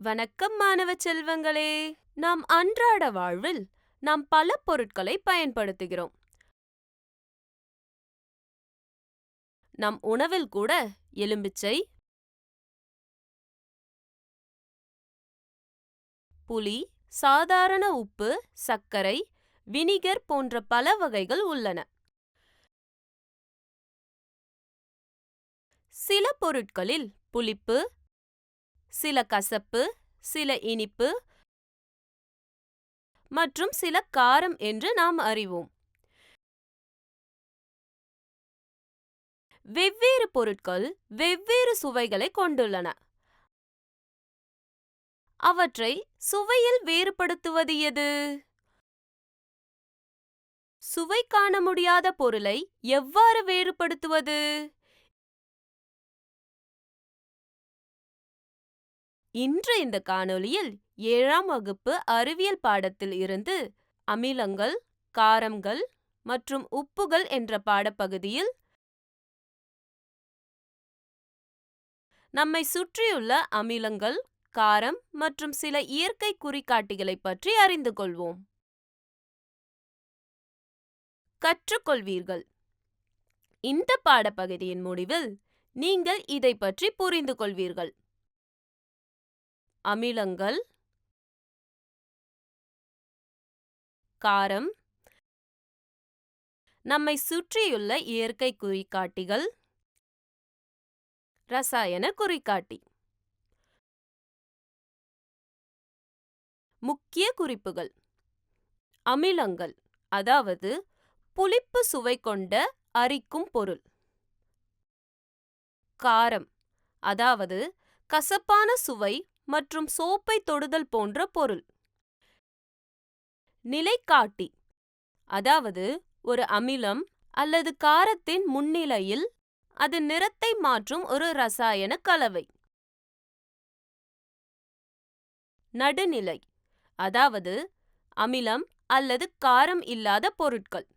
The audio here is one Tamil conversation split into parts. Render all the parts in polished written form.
வணக்கம் மாணவ செல்வங்களே. நாம் அன்றாட வாழ்வில் நாம் பல பொருட்களை பயன்படுத்துகிறோம். நம் உணவில் கூட எலுமிச்சை, புளி, சாதாரண உப்பு, சர்க்கரை, வினிகர் போன்ற பல வகைகள் உள்ளன. சில பொருட்களில் புளிப்பு, சில கசப்பு, சில இனிப்பு மற்றும் சில காரம் என்று நாம் அறிவோம். வெவ்வேறு பொருட்கள் வெவ்வேறு சுவைகளை கொண்டுள்ளன. அவற்றை சுவையில் வேறுபடுத்துவது எது? சுவை காண முடியாத பொருளை எவ்வாறு வேறுபடுத்துவது? இன்று இந்த காணொளியில் 7ஆம் வகுப்பு அறிவியல் பாடத்தில் இருந்து அமிலங்கள், காரங்கள் மற்றும் உப்புகள் என்ற பாடப்பகுதியில் நம்மை சுற்றியுள்ள அமிலங்கள், காரம் மற்றும் சில இயற்கை குறிகாட்டிகளை பற்றி அறிந்து கொள்வோம். கற்றுக்கொள்வீர்கள். இந்த பாடப்பகுதியின் முடிவில் நீங்கள் இதை பற்றி புரிந்து கொள்வீர்கள். அமிலங்கள், காரம், நம்மை சுற்றியுள்ள இயற்கை குறிகாட்டிகள், ரசாயன குறிகாட்டி. முக்கிய குறிப்புகள்: அமிலங்கள் அதாவது புளிப்பு சுவை கொண்ட அரிக்கும் பொருள். காரம் அதாவது கசப்பான சுவை மற்றும் சோப்பை தொடுதல் போன்ற பொருள். நிலைக்காட்டி அதாவது ஒரு அமிலம் அல்லது காரத்தின் முன்னிலையில் அது நிறத்தை மாற்றும் ஒரு ரசாயன கலவை. நடுநிலை அதாவது அமிலம் அல்லது காரம் இல்லாத பொருட்கள்.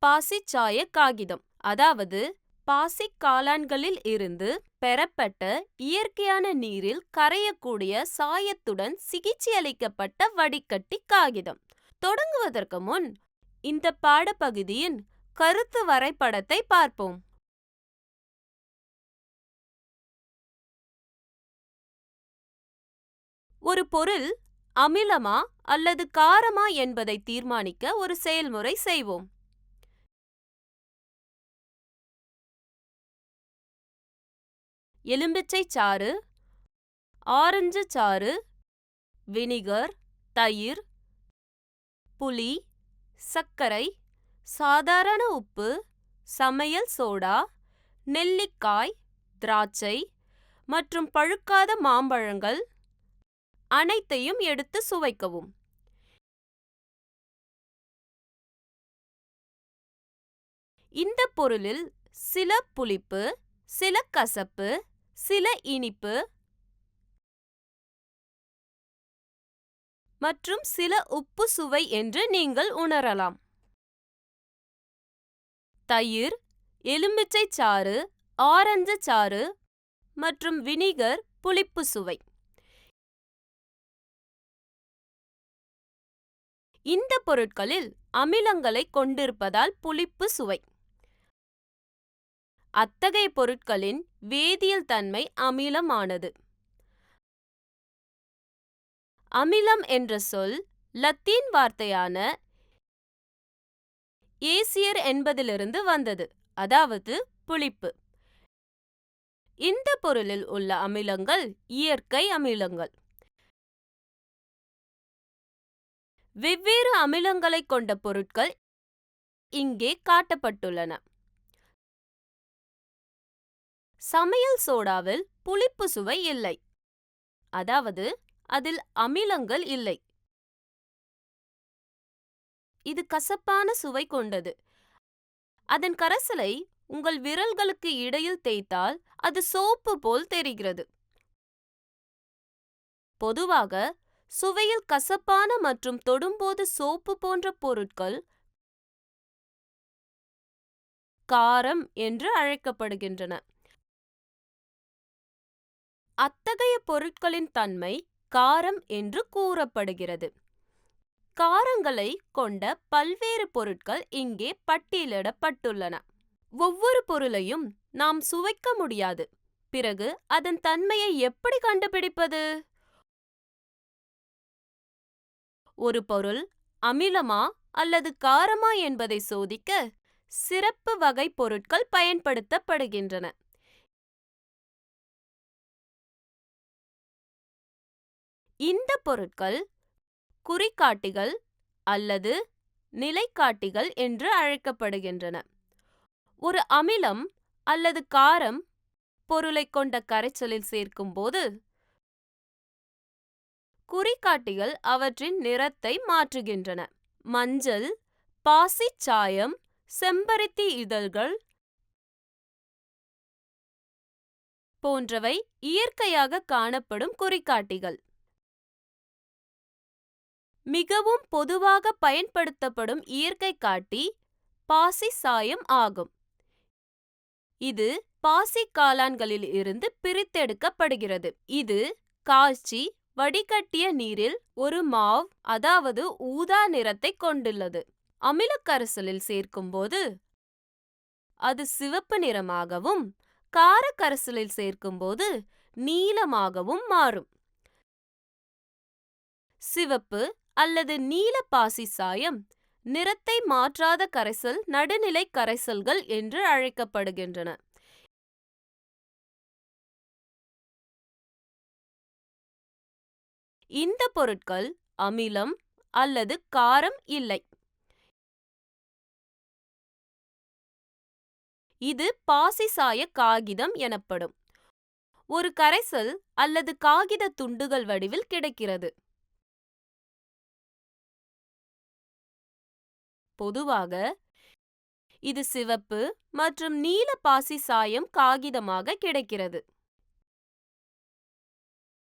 பாசிச்சாய காகிதம் அதாவது பாசிக் காளான்களில் இருந்து பெறப்பட்ட இயற்கையான நீரில் கரையக்கூடிய சாயத்துடன் சிகிச்சையளிக்கப்பட்ட வடிகட்டி காகிதம். தொடங்குவதற்கு முன் இந்த பாடப்பகுதியின் கருத்து வரைபடத்தை பார்ப்போம். ஒரு பொருள் அமிலமா அல்லது காரமா என்பதை தீர்மானிக்க ஒரு செயல்முறை செய்வோம். எலுமிச்சை சாறு, ஆரஞ்சு சாறு, வினிகர், தயிர், புளி, சர்க்கரை, சாதாரண உப்பு, சமையல் சோடா, நெல்லிக்காய், திராட்சை மற்றும் பழுக்காத மாம்பழங்கள் அனைத்தையும் எடுத்து சுவைக்கவும். இந்த பொருளில் சில புளிப்பு, சில கசப்பு, சில இனிப்பு மற்றும் சில உப்பு சுவை என்று நீங்கள் உணரலாம். தயிர், எலுமிச்சை சாறு, ஆரஞ்சு சாறு மற்றும் வினிகர் புளிப்பு சுவை. இந்த பொருட்களில் அமிலங்களை கொண்டிருப்பதால் புளிப்பு சுவை. அத்தகைய பொருட்களின் வேதியியல் தன்மை அமிலமானது. அமிலம் என்ற சொல் லத்தீன் வார்த்தையான ஏசியர் என்பதிலிருந்து வந்தது, அதாவது புளிப்பு. இந்த பொருளில் உள்ள அமிலங்கள் இயற்கை அமிலங்கள். வெவ்வேறு அமிலங்களை கொண்ட பொருட்கள் இங்கே காட்டப்பட்டுள்ளன. சமையல் சோடாவில் புளிப்பு சுவை இல்லை, அதாவது அதில் அமிலங்கள் இல்லை. இது கசப்பான சுவை கொண்டது. அதன் கரைசலை உங்கள் விரல்களுக்கு இடையில் தேய்த்தால் அது சோப்பு போல் தெரிகிறது. பொதுவாக சுவையில் கசப்பான மற்றும் தொடும்போது சோப்பு போன்ற பொருட்கள் காரம் என்று அழைக்கப்படுகின்றன. அத்தகைய பொருட்களின் தன்மை காரம் என்று கூறப்படுகிறது. காரங்களை கொண்ட பல்வேறு பொருட்கள் இங்கே பட்டியலிடப்பட்டுள்ளன. ஒவ்வொரு பொருளையும் நாம் சுவைக்க முடியாது. பிறகு அதன் தன்மையை எப்படி கண்டுபிடிப்பது? ஒரு பொருள் அமிலமா அல்லது காரமா என்பதை சோதிக்க சிறப்பு வகை பொருட்கள் பயன்படுத்தப்படுகின்றன. இந்த பொருட்கள் குறிகாட்டிகள் அல்லது நிலைக்காட்டிகள் என்று அழைக்கப்படுகின்றன. ஒரு அமிலம் அல்லது காரம் பொருளை கொண்ட கரைசலில் சேர்க்கும்போது குறிகாட்டிகள் அவற்றின் நிறத்தை மாற்றுகின்றன. மஞ்சள், பாசிச் சாயம், செம்பருத்தி இதழ்கள் போன்றவை இயற்கையாக காணப்படும் குறிகாட்டிகள். மிகவும் பொதுவாக பயன்படுத்தப்படும் இயற்கை காட்டி பாசி சாயம் ஆகும். இது பாசி காளான்களில் இருந்து பிரித்தெடுக்கப்படுகிறது. இது காய்ச்சி வடிகட்டிய நீரில் ஒரு மாவ் அதாவது ஊதா நிறத்தை கொண்டுள்ளது. அமிலக்கரைசலில் சேர்க்கும்போது அது சிவப்பு நிறமாகவும் காரக்கரைசலில் சேர்க்கும்போது நீலமாகவும் மாறும். சிவப்பு அல்லது நீல பாசி சாயம் நிறத்தை மாற்றாத கரைசல் நடுநிலை கரைசல்கள் என்று அழைக்கப்படுகின்றன. இந்த பொருட்கள் அமிலம் அல்லது காரம் இல்லை. இது பாசிசாய காகிதம் எனப்படும் ஒரு கரைசல் அல்லது காகித துண்டுகள் வடிவில் கிடைக்கிறது. பொதுவாக இது சிவப்பு மற்றும் நீல பாசி சாயம் காகிதமாக கிடைக்கிறது.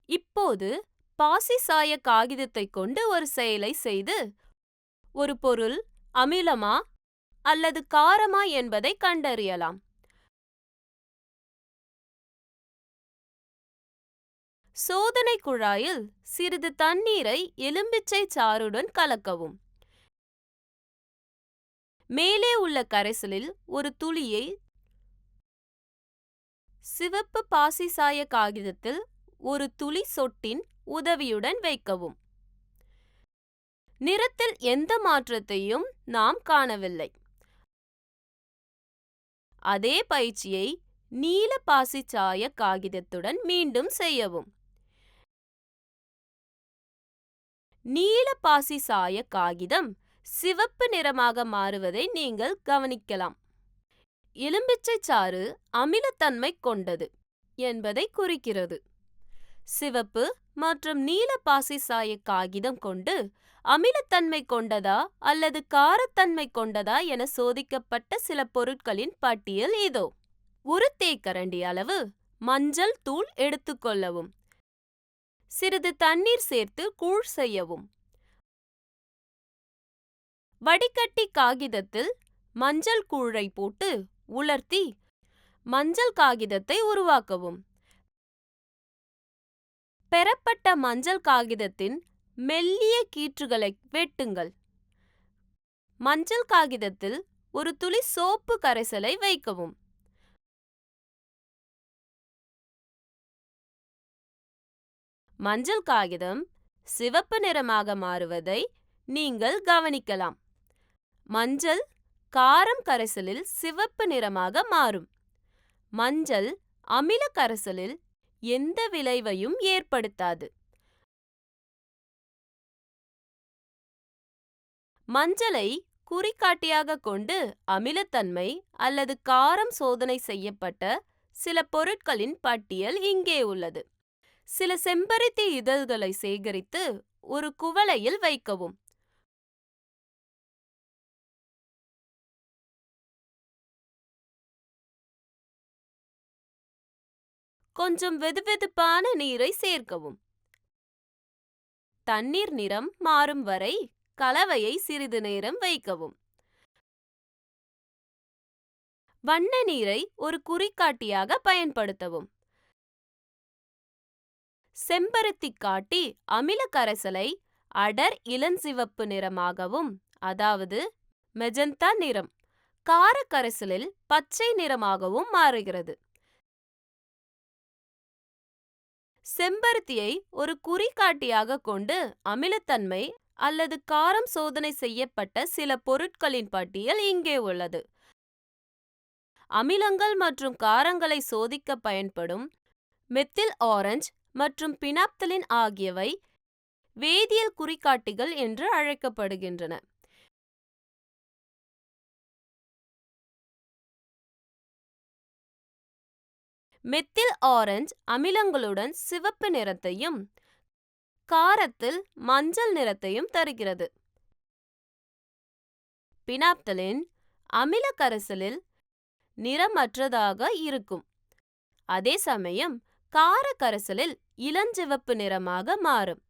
இப்போது பாசி சாய காகிதத்தை கொண்டு ஒரு செயலை செய்து ஒரு பொருள் அமிலமா அல்லது காரமா என்பதை கண்டறியலாம். சோதனை குழாயில் சிறிது தண்ணீரை எலுமிச்சை சாறுடன் கலக்கவும். மேலே உள்ள கரைசலில் ஒரு துளியை சிவப்பு பாசி சாய காகிதத்தில் ஒரு துளி சொட்டின் உதவியுடன் வைக்கவும். நிறத்தில் எந்த மாற்றத்தையும் நாம் காணவில்லை. அதே பயிற்சியை நீல பாசி சாய காகிதத்துடன் மீண்டும் செய்யவும். நீல பாசி சாய காகிதம் சிவப்பு நிறமாக மாறுவதை நீங்கள் கவனிக்கலாம். எலுமிச்சை சாறு அமிலத்தன்மை கொண்டது என்பதை குறிக்கிறது. சிவப்பு மற்றும் நீல பாசி சாய காகிதம் கொண்டு அமிலத்தன்மை கொண்டதா அல்லது காரத்தன்மை கொண்டதா என சோதிக்கப்பட்ட சில பொருட்களின் பட்டியல் இதோ. ஒரு தேக்கரண்டி அளவு மஞ்சள் தூள் எடுத்துக்கொள்ளவும். சிறிது தண்ணீர் சேர்த்து கூழ் செய்யவும். வடிகட்டி காகிதத்தில் மஞ்சள் கூழை போட்டு உலர்த்தி மஞ்சள் காகிதத்தை உருவாக்கவும். பெறப்பட்ட மஞ்சள் காகிதத்தின் மெல்லிய கீற்றுகளை வெட்டுங்கள். மஞ்சள் காகிதத்தில் ஒரு துளி சோப்பு கரைசலை வைக்கவும். மஞ்சள் காகிதம் சிவப்பு நிறமாக மாறுவதை நீங்கள் கவனிக்கலாம். மஞ்சள் காரம் கரைசலில் சிவப்பு நிறமாக மாறும். மஞ்சள் அமில கரைசலில் எந்த விளைவையும் ஏற்படுத்தாது. மஞ்சளை குறிகாட்டியாக கொண்டு அமிலத்தன்மை அல்லது காரம் சோதனை செய்யப்பட்ட சில பொருட்களின் பட்டியல் இங்கே உள்ளது. சில செம்பருத்தி இதழ்களை சேகரித்து ஒரு குவளையில் வைக்கவும். கொஞ்சம் வெதுவெதுப்பான நீரை சேர்க்கவும். தண்ணீர் நிறம் மாறும் வரை கலவையை சிறிது நேரம் வைக்கவும். வண்ண நீரை ஒரு குறிகாட்டியாக பயன்படுத்தவும். செம்பருத்தி காட்டி அமில கரைசலை அடர் இளஞ்சிவப்பு நிறமாகவும், அதாவது மெஜந்தா நிறம், கார கரைசலில் பச்சை நிறமாகவும் மாறுகிறது. செம்பருத்தியை ஒரு குறிகாட்டியாக கொண்டு அமிலத்தன்மை அல்லது காரம் சோதனை செய்யப்பட்ட சில பொருட்களின் பட்டியல் இங்கே உள்ளது. அமிலங்கள் மற்றும் காரங்களை சோதிக்க பயன்படும் மெத்தில் ஆரஞ்சு மற்றும் பினாப்தலின் ஆகியவை வேதியியல் குறிகாட்டிகள் என்று அழைக்கப்படுகின்றன. மெத்தில் ஆரஞ்சு அமிலங்களுடன் சிவப்பு நிறத்தையும் காரத்தில் மஞ்சள் நிறத்தையும் தருகிறது. பினாப்தலின் அமில கரைசலில் நிறமற்றதாக இருக்கும். அதே சமயம் கார கரைசலில் இளஞ்சிவப்பு நிறமாக மாறும்.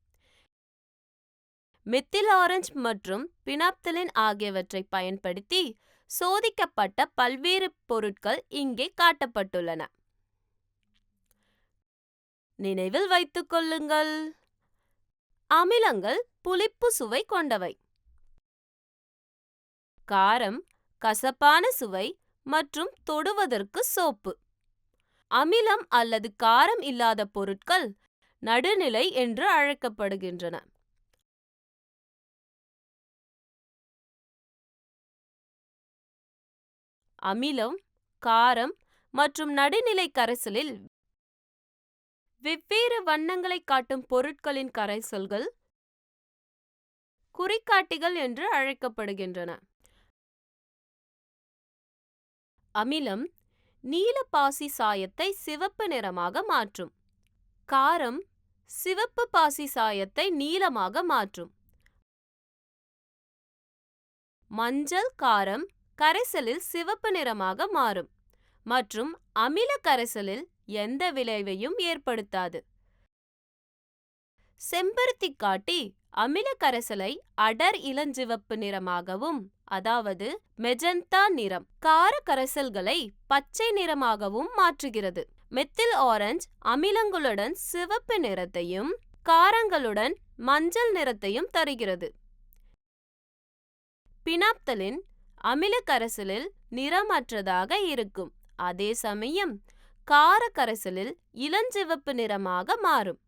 மெத்தில் ஆரஞ்சு மற்றும் பினாப்தலின் ஆகியவற்றை பயன்படுத்தி சோதிக்கப்பட்ட பல்வேறு பொருட்கள் இங்கே காட்டப்பட்டுள்ளன. நினைவில் வைத்துக் கொள்ளுங்கள், அமிலங்கள் புளிப்பு சுவை கொண்டவை. காரம் கசப்பான சுவை மற்றும் தொடுவதற்கு சோப்பு. அமிலம் அல்லது காரம் இல்லாத பொருட்கள் நடுநிலை என்று அழைக்கப்படுகின்றன. அமிலம், காரம் மற்றும் நடுநிலை கரைசலில் வெவ்வேறு வண்ணங்களை காட்டும் பொருட்களின் கரைசல்கள் குறிகாட்டிகள் என்று அழைக்கப்படுகின்றன. அமிலம் நீல பாசி சாயத்தை சிவப்பு நிறமாக மாற்றும். காரம் சிவப்பு பாசி சாயத்தை நீலமாக மாற்றும். மஞ்சள் காரம் கரைசலில் சிவப்பு நிறமாக மாறும் மற்றும் அமில கரைசலில் எந்த விளைவையும் ஏற்படுத்தாது. செம்பருத்தி காட்டி அமில கரைசலை அடர் இளஞ்சிவப்பு நிறமாகவும், அதாவது மெஜந்தா நிறம், கார கரைசல்களை பச்சை நிறமாகவும் மாற்றுகிறது. மெத்தில் ஆரஞ்சு அமிலங்களுடன் சிவப்பு நிறத்தையும் காரங்களுடன் மஞ்சள் நிறத்தையும் தருகிறது. பினாப்தலின் அமில கரைசலில் நிறமற்றதாக இருக்கும். அதே சமயம் கார கரைசலில் இளஞ்சிவப்பு நிறமாக மாறும்.